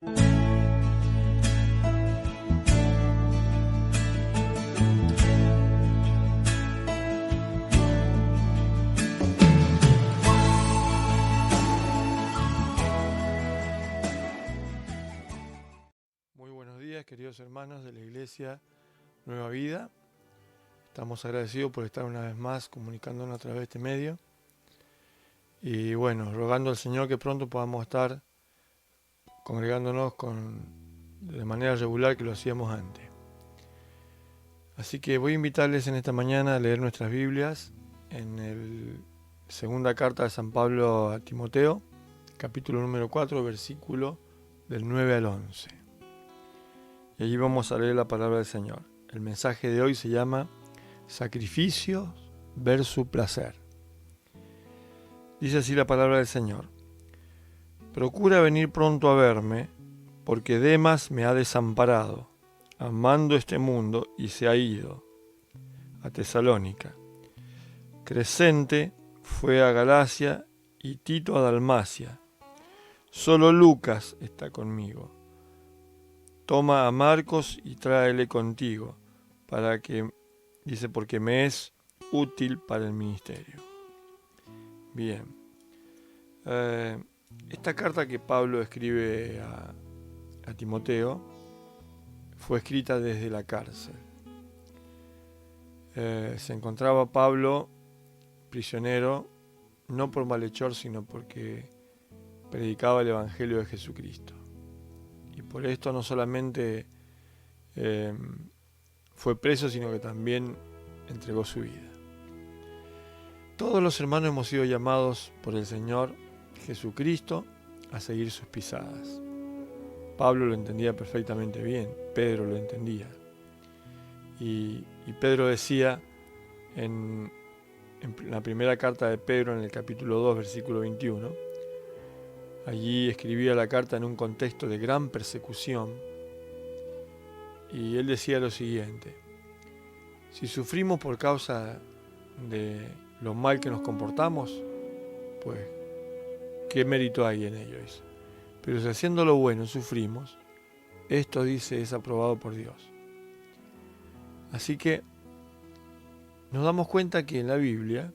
Muy buenos días, queridos hermanos de la Iglesia Nueva Vida. Estamos agradecidos por estar una vez más comunicándonos a través de este medio. Y bueno, rogando al Señor que pronto podamos estar congregándonos de manera regular que lo hacíamos antes. Así que voy a invitarles en esta mañana a leer nuestras Biblias en la segunda carta de San Pablo a Timoteo, capítulo número 4, versículo del 9 al 11. Y allí vamos a leer la palabra del Señor. El mensaje de hoy se llama Sacrificios versus placer. Dice así la palabra del Señor. Procura venir pronto a verme, porque Demas me ha desamparado, amando este mundo, y se ha ido a Tesalónica. Crescente fue a Galacia y Tito a Dalmacia. Solo Lucas está conmigo. Toma a Marcos y tráele contigo, porque me es útil para el ministerio. Bien. Esta carta que Pablo escribe a Timoteo fue escrita desde la cárcel. Se encontraba Pablo prisionero, no por malhechor, sino porque predicaba el Evangelio de Jesucristo. Y por esto no solamente fue preso, sino que también entregó su vida. Todos los hermanos hemos sido llamados por el Señor Jesucristo a seguir sus pisadas. Pablo lo entendía perfectamente bien, Pedro lo entendía. Y Pedro decía en la primera carta de Pedro, en el capítulo 2, versículo 21, allí escribía la carta en un contexto de gran persecución, y él decía lo siguiente: si sufrimos por causa de lo mal que nos comportamos, pues ¿qué mérito hay en ello? Pero si haciendo lo bueno sufrimos, esto, dice, es aprobado por Dios. Así que nos damos cuenta que en la Biblia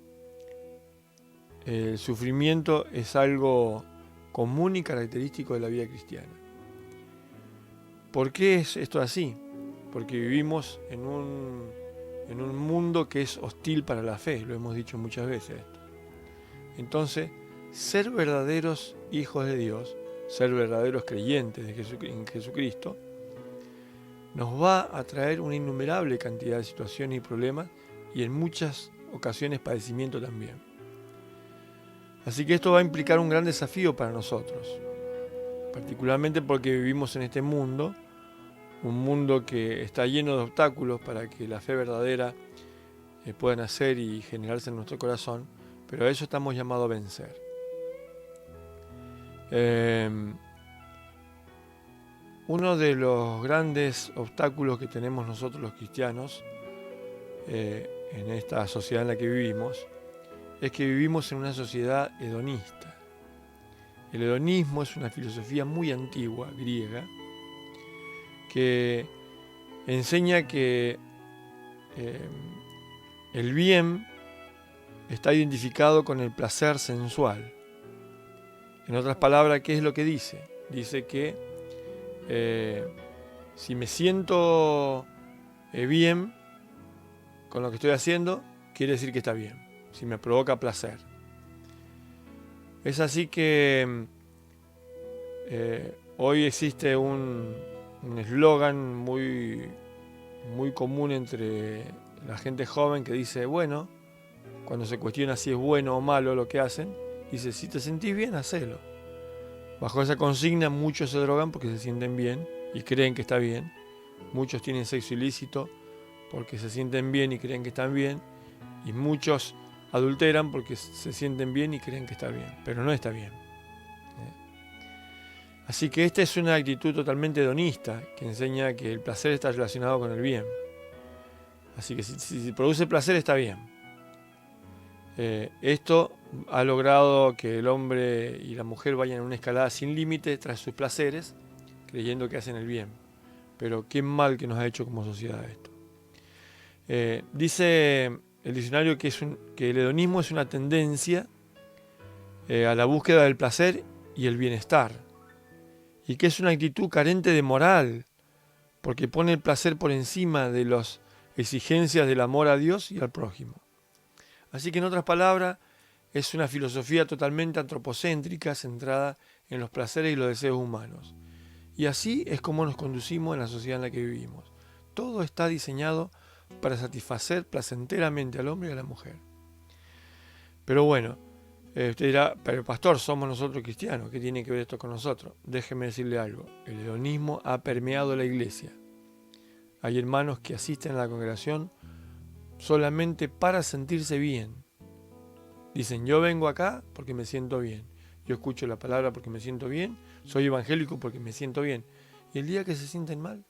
el sufrimiento es algo común y característico de la vida cristiana. ¿Por qué es esto así? Porque vivimos en un mundo que es hostil para la fe, lo hemos dicho muchas veces esto. Entonces, ser verdaderos hijos de Dios, ser verdaderos creyentes en Jesucristo, nos va a traer una innumerable cantidad de situaciones y problemas, y en muchas ocasiones padecimiento también. Así que esto va a implicar un gran desafío para nosotros, particularmente porque vivimos en este mundo, un mundo que está lleno de obstáculos para que la fe verdadera pueda nacer y generarse en nuestro corazón, pero a eso estamos llamados a vencer. Uno de los grandes obstáculos que tenemos nosotros los cristianos en esta sociedad en la que vivimos es que vivimos en una sociedad hedonista. El hedonismo es una filosofía muy antigua, griega, que enseña que el bien está identificado con el placer sensual. En otras palabras, ¿qué es lo que dice? Dice que si me siento bien con lo que estoy haciendo, quiere decir que está bien, si me provoca placer. Es así que hoy existe un eslogan muy común entre la gente joven que dice, bueno, cuando se cuestiona si es bueno o malo lo que hacen, dice, si te sentís bien, hacelo. Bajo esa consigna muchos se drogan porque se sienten bien y creen que está bien. Muchos tienen sexo ilícito porque se sienten bien y creen que están bien. Y muchos adulteran porque se sienten bien y creen que está bien, pero no está bien. Así que esta es una actitud totalmente hedonista que enseña que el placer está relacionado con el bien. Así que si produce placer está bien. Esto ha logrado que el hombre y la mujer vayan en una escalada sin límite tras sus placeres, creyendo que hacen el bien. Pero qué mal que nos ha hecho como sociedad esto. Dice el diccionario que el hedonismo es una tendencia a la búsqueda del placer y el bienestar, y que es una actitud carente de moral, porque pone el placer por encima de las exigencias del amor a Dios y al prójimo. Así que en otras palabras, es una filosofía totalmente antropocéntrica, centrada en los placeres y los deseos humanos. Y así es como nos conducimos en la sociedad en la que vivimos. Todo está diseñado para satisfacer placenteramente al hombre y a la mujer. Pero bueno, usted dirá, pero pastor, somos nosotros cristianos, ¿qué tiene que ver esto con nosotros? Déjeme decirle algo, el hedonismo ha permeado la iglesia. Hay hermanos que asisten a la congregación solamente para sentirse bien. Dicen, yo vengo acá porque me siento bien. Yo escucho la palabra porque me siento bien. Soy evangélico porque me siento bien. Y el día que se sienten mal,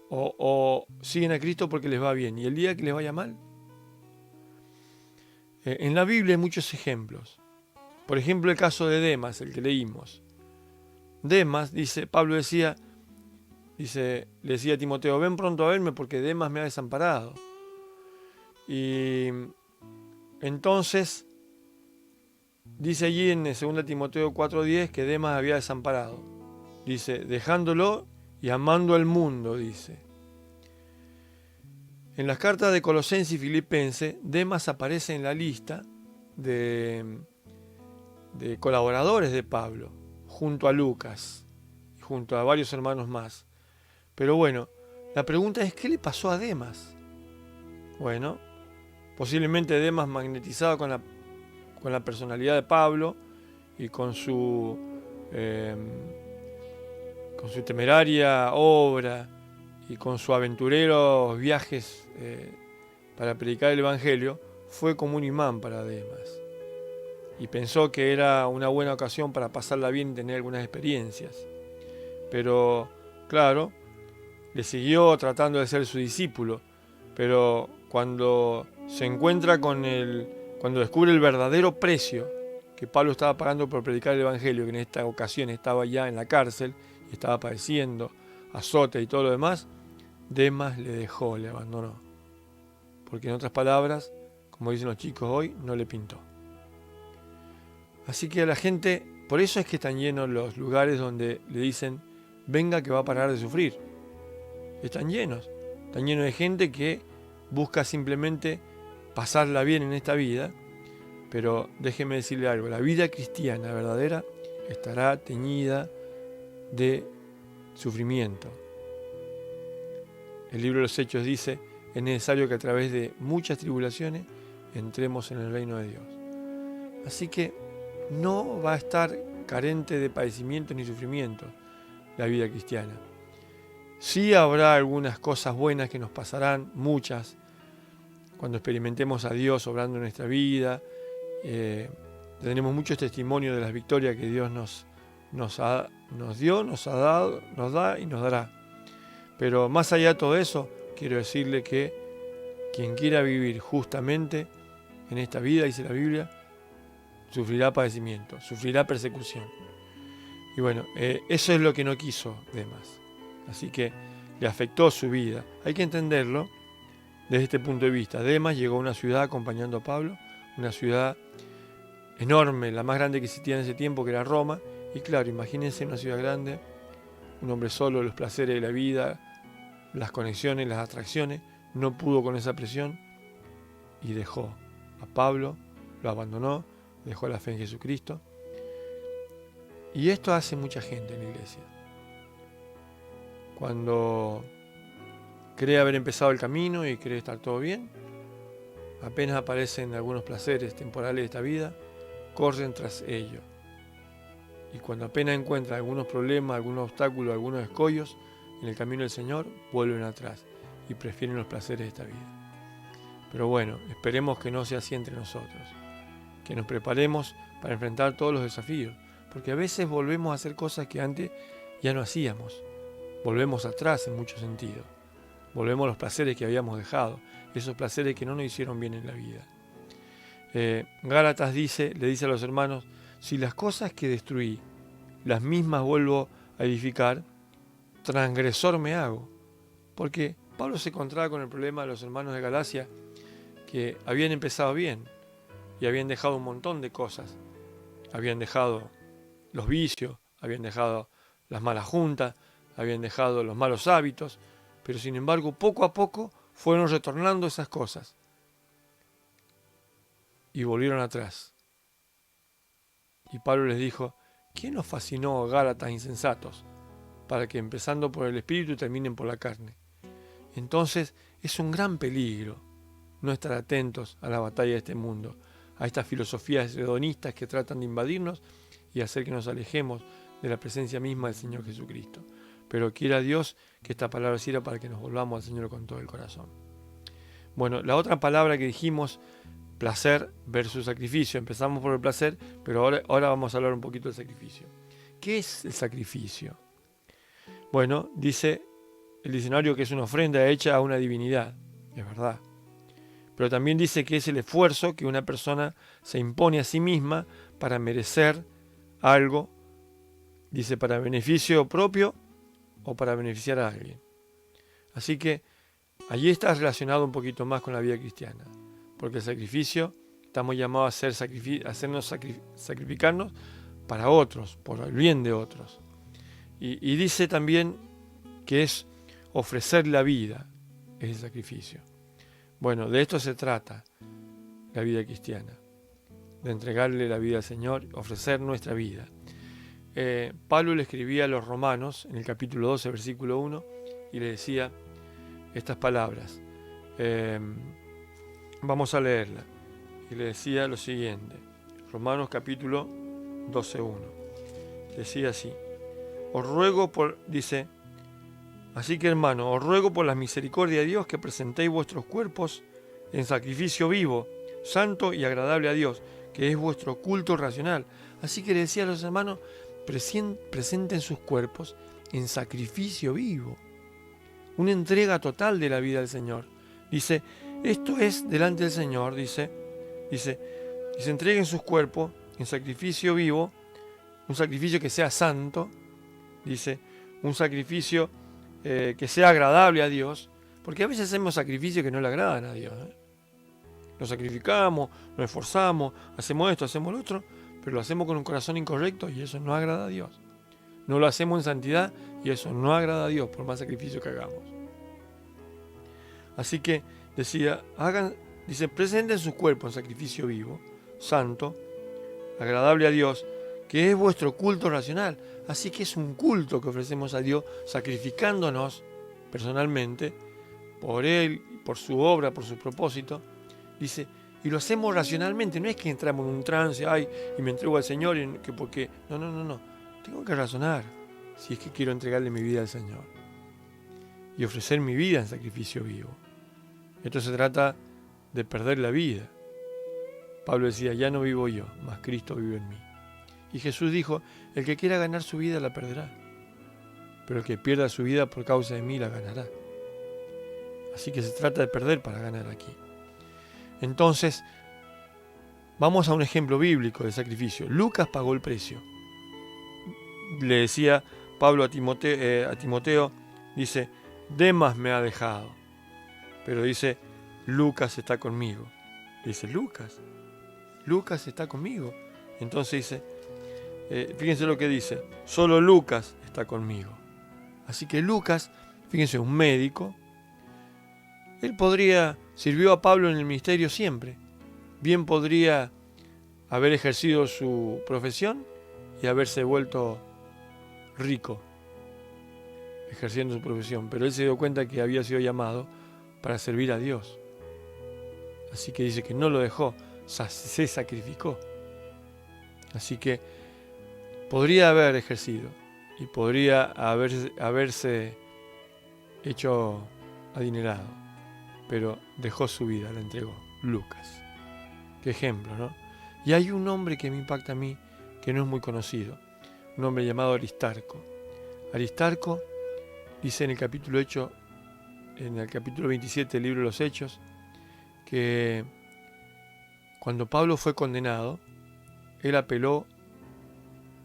o siguen a Cristo porque les va bien. Y el día que les vaya mal. En la Biblia hay muchos ejemplos. Por ejemplo, el caso de Demas, el que leímos. Demas, Pablo le decía a Timoteo, ven pronto a verme porque Demas me ha desamparado. Y entonces, dice allí en 2 Timoteo 4:10 que Demas había desamparado. Dice, dejándolo y amando al mundo, dice. En las cartas de Colosenses y Filipenses, Demas aparece en la lista de colaboradores de Pablo, junto a Lucas y junto a varios hermanos más. Pero bueno, la pregunta es, ¿qué le pasó a Demas? Bueno, posiblemente Demas, magnetizado con la personalidad de Pablo y con su temeraria obra y con sus aventureros viajes para predicar el Evangelio, fue como un imán para Demas. Y pensó que era una buena ocasión para pasarla bien y tener algunas experiencias. Pero, claro, le siguió tratando de ser su discípulo, pero cuando se encuentra cuando descubre el verdadero precio que Pablo estaba pagando por predicar el Evangelio, que en esta ocasión estaba ya en la cárcel y estaba padeciendo azote y todo lo demás, Demas le dejó, le abandonó. Porque en otras palabras, como dicen los chicos hoy, no le pintó. Así que a la gente, por eso es que están llenos los lugares donde le dicen, venga que va a parar de sufrir. Están llenos de gente que busca simplemente pasarla bien en esta vida, pero déjeme decirle algo, la vida cristiana verdadera estará teñida de sufrimiento. El libro de los Hechos dice, es necesario que a través de muchas tribulaciones entremos en el reino de Dios. Así que no va a estar carente de padecimientos ni sufrimientos la vida cristiana. Sí habrá algunas cosas buenas que nos pasarán, muchas, cuando experimentemos a Dios obrando en nuestra vida. Tenemos muchos testimonios de las victorias que Dios nos dio, nos ha dado, nos da y nos dará. Pero más allá de todo eso, quiero decirle que quien quiera vivir justamente en esta vida, dice la Biblia, sufrirá padecimiento, sufrirá persecución. Y bueno, eso es lo que no quiso Demas. Así que le afectó su vida. Hay que entenderlo desde este punto de vista. Demas llegó a una ciudad acompañando a Pablo, una ciudad enorme, la más grande que existía en ese tiempo, que era Roma. Y claro, imagínense una ciudad grande, un hombre solo, los placeres de la vida, las conexiones, las atracciones, no pudo con esa presión y dejó a Pablo, lo abandonó, dejó la fe en Jesucristo. Y esto hace mucha gente en la iglesia. Cuando cree haber empezado el camino y cree estar todo bien, apenas aparecen algunos placeres temporales de esta vida, corren tras ello. Y cuando apenas encuentran algunos problemas, algunos obstáculos, algunos escollos en el camino del Señor, vuelven atrás y prefieren los placeres de esta vida. Pero bueno, esperemos que no sea así entre nosotros, que nos preparemos para enfrentar todos los desafíos, porque a veces volvemos a hacer cosas que antes ya no hacíamos. Volvemos atrás en muchos sentidos. Volvemos a los placeres que habíamos dejado, esos placeres que no nos hicieron bien en la vida. Gálatas le dice a los hermanos, si las cosas que destruí, las mismas vuelvo a edificar, transgresor me hago. Porque Pablo se encontraba con el problema de los hermanos de Galacia, que habían empezado bien y habían dejado un montón de cosas. Habían dejado los vicios, habían dejado las malas juntas, habían dejado los malos hábitos, pero sin embargo poco a poco fueron retornando esas cosas y volvieron atrás. Y Pablo les dijo: ¿quién os fascinó, Gálatas insensatos, para que empezando por el Espíritu terminen por la carne? Entonces es un gran peligro no estar atentos a la batalla de este mundo, a estas filosofías hedonistas que tratan de invadirnos y hacer que nos alejemos de la presencia misma del Señor Jesucristo. Pero quiera Dios que esta palabra sirva para que nos volvamos al Señor con todo el corazón. Bueno, la otra palabra que dijimos, placer versus sacrificio. Empezamos por el placer, pero ahora vamos a hablar un poquito del sacrificio. ¿Qué es el sacrificio? Bueno, dice el diccionario que es una ofrenda hecha a una divinidad. Es verdad. Pero también dice que es el esfuerzo que una persona se impone a sí misma para merecer algo. Dice, para beneficio propio o para beneficiar a alguien. Así que allí está relacionado un poquito más con la vida cristiana. Porque el sacrificio, estamos llamados a sacrificarnos para otros, por el bien de otros. Y dice también que es ofrecer la vida, es el sacrificio. Bueno, de esto se trata la vida cristiana, de entregarle la vida al Señor, ofrecer nuestra vida. Pablo le escribía a los romanos en el capítulo 12, versículo 1, y le decía estas palabras. Vamos a leerla. Y le decía lo siguiente. Romanos capítulo 12, 1. Decía así. Os ruego dice, así que hermano, os ruego por la misericordia de Dios que presentéis vuestros cuerpos en sacrificio vivo, santo y agradable a Dios, que es vuestro culto racional. Así que le decía a los hermanos, presenten sus cuerpos en sacrificio vivo. Una entrega total de la vida al Señor. Dice, esto es delante del Señor, dice, entreguen sus cuerpos en sacrificio vivo, un sacrificio que sea santo, dice, un sacrificio que sea agradable a Dios, porque a veces hacemos sacrificios que no le agradan a Dios. Nos sacrificamos, nos esforzamos, hacemos esto, hacemos lo otro, pero lo hacemos con un corazón incorrecto y eso no agrada a Dios. No lo hacemos en santidad y eso no agrada a Dios por más sacrificio que hagamos. Así que decía, presenten sus cuerpos en sacrificio vivo, santo, agradable a Dios, que es vuestro culto racional. Así que es un culto que ofrecemos a Dios, sacrificándonos personalmente por Él, por su obra, por su propósito. Dice, y lo hacemos racionalmente, no es que entramos en un trance, y me entrego al Señor, porque no. Tengo que razonar si es que quiero entregarle mi vida al Señor y ofrecer mi vida en sacrificio vivo. Esto se trata de perder la vida. Pablo decía, ya no vivo yo, mas Cristo vive en mí. Y Jesús dijo, el que quiera ganar su vida la perderá, pero el que pierda su vida por causa de mí la ganará. Así que se trata de perder para ganar aquí. Entonces, vamos a un ejemplo bíblico de sacrificio. Lucas pagó el precio. Le decía Pablo a Timoteo, dice, Demas me ha dejado, pero dice, Lucas está conmigo. Dice, Lucas está conmigo. Entonces dice, fíjense lo que dice, solo Lucas está conmigo. Así que Lucas, fíjense, un médico, él sirvió a Pablo en el ministerio siempre. Bien podría haber ejercido su profesión y haberse vuelto rico ejerciendo su profesión, pero él se dio cuenta que había sido llamado para servir a Dios. Así que dice que no lo dejó, se sacrificó. Así que podría haber ejercido y podría haberse hecho adinerado, pero dejó su vida, la entregó. Lucas. Qué ejemplo, ¿no? Y hay un hombre que me impacta a mí, que no es muy conocido, un hombre llamado Aristarco. Aristarco dice en el capítulo 27 del libro de los Hechos, que cuando Pablo fue condenado, él apeló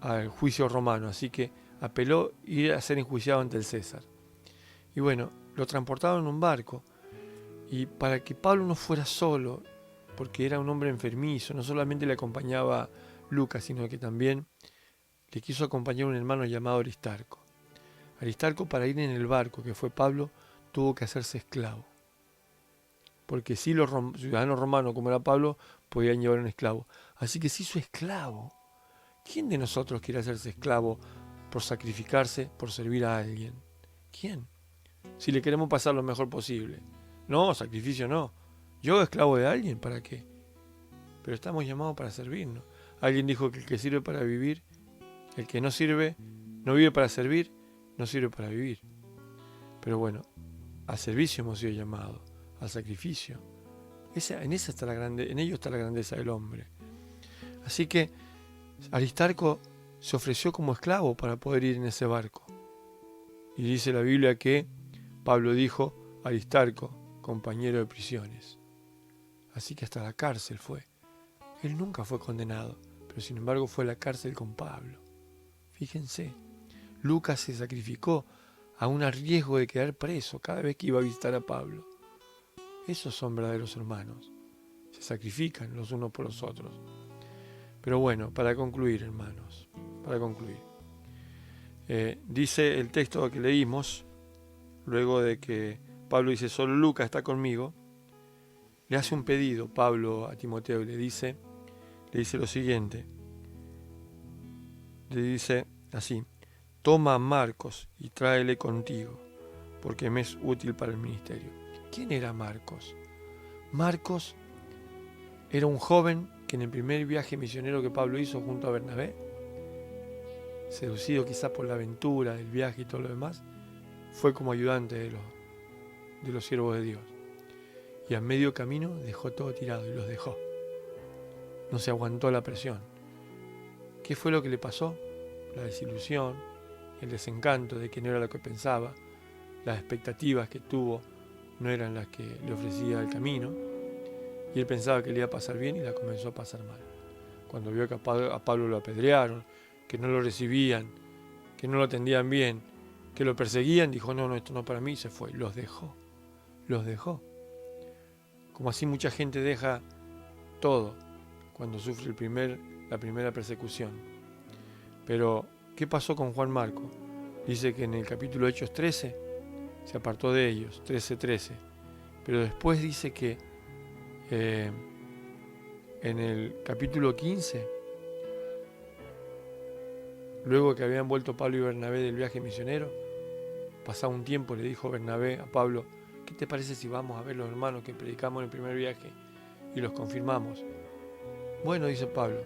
al juicio romano, así que apeló ir a ser enjuiciado ante el César. Y bueno, lo transportaron en un barco, y para que Pablo no fuera solo, porque era un hombre enfermizo, no solamente le acompañaba Lucas, sino que también le quiso acompañar un hermano llamado Aristarco. Aristarco, para ir en el barco que fue Pablo, tuvo que hacerse esclavo. Porque si los ciudadanos romanos, como era Pablo, podían llevar un esclavo. Así que se hizo esclavo. ¿Quién de nosotros quiere hacerse esclavo por sacrificarse, por servir a alguien? ¿Quién? Si le queremos pasar lo mejor posible. No, sacrificio no. ¿Yo esclavo de alguien? ¿Para qué? Pero estamos llamados para servirnos. Alguien dijo que el que sirve para vivir, el que no sirve, no vive para servir, no sirve para vivir. Pero bueno, al servicio hemos sido llamados, al sacrificio. En ello está la grandeza del hombre. Así que Aristarco se ofreció como esclavo para poder ir en ese barco. Y dice la Biblia que Pablo dijo, Aristarco, compañero de prisiones. Así que hasta la cárcel fue. Él nunca fue condenado, pero sin embargo fue a la cárcel con Pablo. Fíjense, Lucas se sacrificó a un riesgo de quedar preso cada vez que iba a visitar a Pablo. Esos son verdaderos hermanos. Se sacrifican los unos por los otros. Pero bueno, para concluir, hermanos, dice el texto que leímos, luego de que Pablo dice, solo Lucas está conmigo, le hace un pedido Pablo a Timoteo y le dice lo siguiente. Le dice así, toma a Marcos y tráele contigo, porque me es útil para el ministerio. ¿Quién era Marcos? Marcos era un joven que en el primer viaje misionero que Pablo hizo junto a Bernabé, seducido quizás por la aventura del viaje y todo lo demás, fue como ayudante de los siervos de Dios. Y a medio camino dejó todo tirado y los dejó. No se aguantó la presión. ¿Qué fue lo que le pasó? La desilusión, el desencanto de que no era lo que pensaba, las expectativas que tuvo no eran las que le ofrecía el camino, y él pensaba que le iba a pasar bien y la comenzó a pasar mal. Cuando vio que a Pablo lo apedrearon, que no lo recibían, que no lo atendían bien, que lo perseguían, dijo, no, esto no para mí, y se fue. Los dejó. Como así mucha gente deja todo cuando sufre la primera persecución. Pero, ¿qué pasó con Juan Marco? Dice que en el capítulo Hechos 13 se apartó de ellos, 13:13. Pero después dice que en el capítulo 15, luego que habían vuelto Pablo y Bernabé del viaje misionero, pasado un tiempo le dijo Bernabé a Pablo, ¿qué te parece si vamos a ver los hermanos que predicamos en el primer viaje y los confirmamos? Bueno, dice Pablo.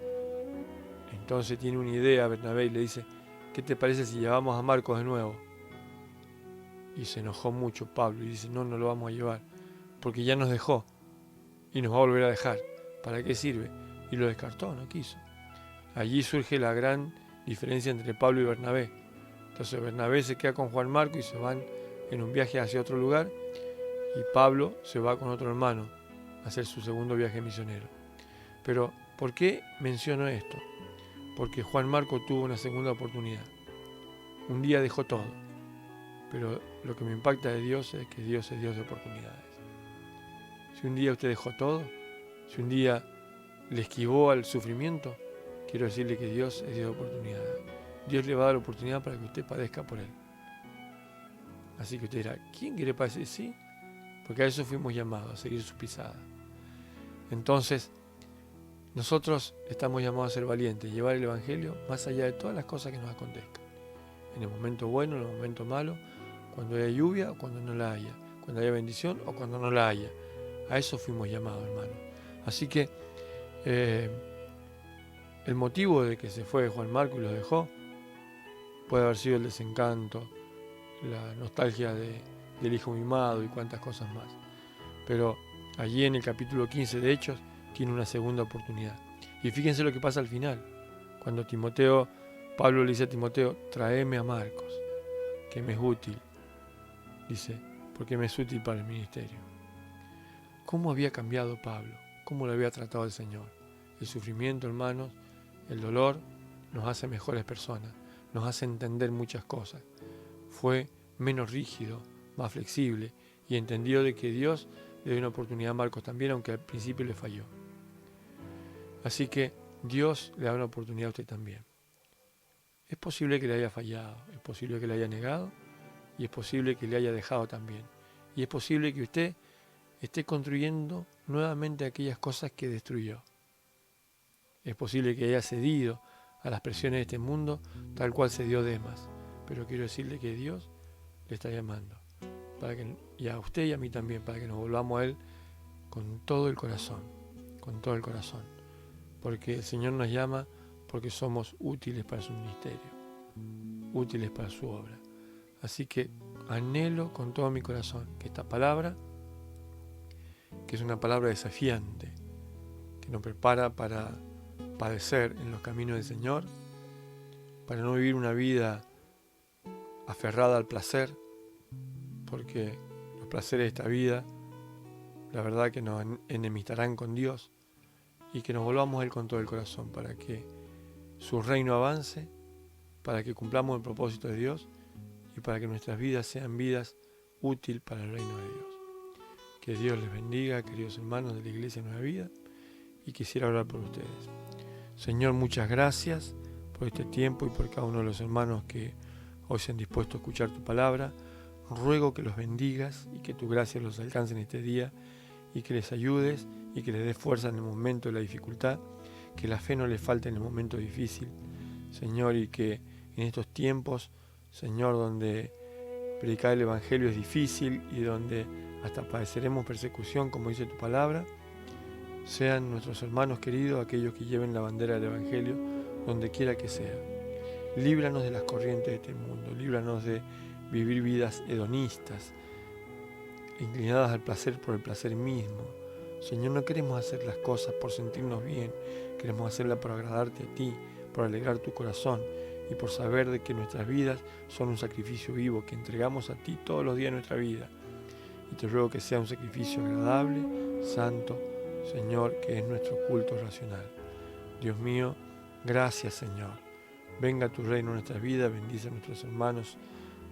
Entonces tiene una idea Bernabé y le dice, ¿qué te parece si llevamos a Marcos de nuevo? Y se enojó mucho Pablo y dice, no lo vamos a llevar, porque ya nos dejó y nos va a volver a dejar. ¿Para qué sirve? Y lo descartó, no quiso. Allí surge la gran diferencia entre Pablo y Bernabé. Entonces Bernabé se queda con Juan Marco y se van en un viaje hacia otro lugar, y Pablo se va con otro hermano a hacer su segundo viaje misionero. Pero, ¿por qué menciono esto? Porque Juan Marco tuvo una segunda oportunidad. Un día dejó todo. Pero lo que me impacta de Dios es que Dios es Dios de oportunidades. Si un día usted dejó todo, si un día le esquivó al sufrimiento, quiero decirle que Dios es Dios de oportunidades. Dios le va a dar oportunidad para que usted padezca por Él. Así que usted dirá, ¿quién quiere padecer? Sí, porque a eso fuimos llamados, a seguir sus pisadas. Entonces, nosotros estamos llamados a ser valientes, llevar el Evangelio más allá de todas las cosas que nos acontezcan. En el momento bueno, en el momento malo, cuando haya lluvia o cuando no la haya, cuando haya bendición o cuando no la haya. A eso fuimos llamados, hermano. Así que el motivo de que se fue Juan Marco y los dejó puede haber sido el desencanto, la nostalgia del hijo mimado y cuantas cosas más. Pero allí en el capítulo 15 de Hechos tiene una segunda oportunidad. Y fíjense lo que pasa al final. Cuando Pablo le dice a Timoteo, tráeme a Marcos, que me es útil. Dice, porque me es útil para el ministerio. ¿Cómo había cambiado Pablo? ¿Cómo lo había tratado el Señor? El sufrimiento, hermanos, el dolor, nos hace mejores personas, nos hace entender muchas cosas. Fue menos rígido, más flexible y entendió de que Dios le dio una oportunidad a Marcos también, aunque al principio le falló. Así que Dios le da una oportunidad a usted también. Es posible que le haya fallado, es posible que le haya negado y es posible que le haya dejado también. Y es posible que usted esté construyendo nuevamente aquellas cosas que destruyó. Es posible que haya cedido a las presiones de este mundo tal cual cedió Demas. Pero quiero decirle que Dios le está llamando, y a usted y a mí también, para que nos volvamos a Él con todo el corazón, porque el Señor nos llama porque somos útiles para su ministerio, útiles para su obra. Así que anhelo con todo mi corazón que esta palabra, que es una palabra desafiante, que nos prepara para padecer en los caminos del Señor, para no vivir una vida aferrada al placer, porque los placeres de esta vida, la verdad que nos enemistarán con Dios, y que nos volvamos a Él con todo el corazón, para que su reino avance, para que cumplamos el propósito de Dios, y para que nuestras vidas sean vidas útiles para el reino de Dios. Que Dios les bendiga, queridos hermanos de la Iglesia Nueva Vida, y quisiera orar por ustedes. Señor, muchas gracias por este tiempo y por cada uno de los hermanos que hoy se han dispuesto a escuchar tu palabra. Ruego que los bendigas y que tu gracia los alcance en este día y que les ayudes y que les des fuerza en el momento de la dificultad, que la fe no les falte en el momento difícil, Señor, y que en estos tiempos, Señor, donde predicar el Evangelio es difícil y donde hasta padeceremos persecución, como dice tu palabra, sean nuestros hermanos queridos aquellos que lleven la bandera del Evangelio donde quiera que sea. Líbranos de las corrientes de este mundo, líbranos de vivir vidas hedonistas, inclinadas al placer por el placer mismo. Señor, no queremos hacer las cosas por sentirnos bien, queremos hacerlas por agradarte a ti, por alegrar tu corazón y por saber de que nuestras vidas son un sacrificio vivo que entregamos a ti todos los días de nuestra vida. Y te ruego que sea un sacrificio agradable, santo, Señor, que es nuestro culto racional. Dios mío, gracias, Señor. Venga tu reino en nuestras vidas, bendice a nuestros hermanos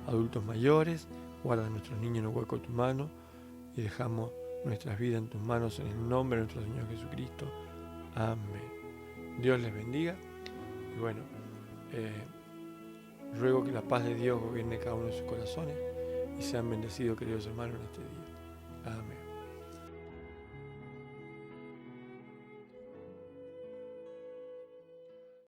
adultos mayores, guarda a nuestros niños en el hueco de tu mano y dejamos nuestras vidas en tus manos en el nombre de nuestro Señor Jesucristo. Amén. Dios les bendiga y bueno, ruego que la paz de Dios gobierne cada uno de sus corazones y sean bendecidos, queridos hermanos, en este día. Amén.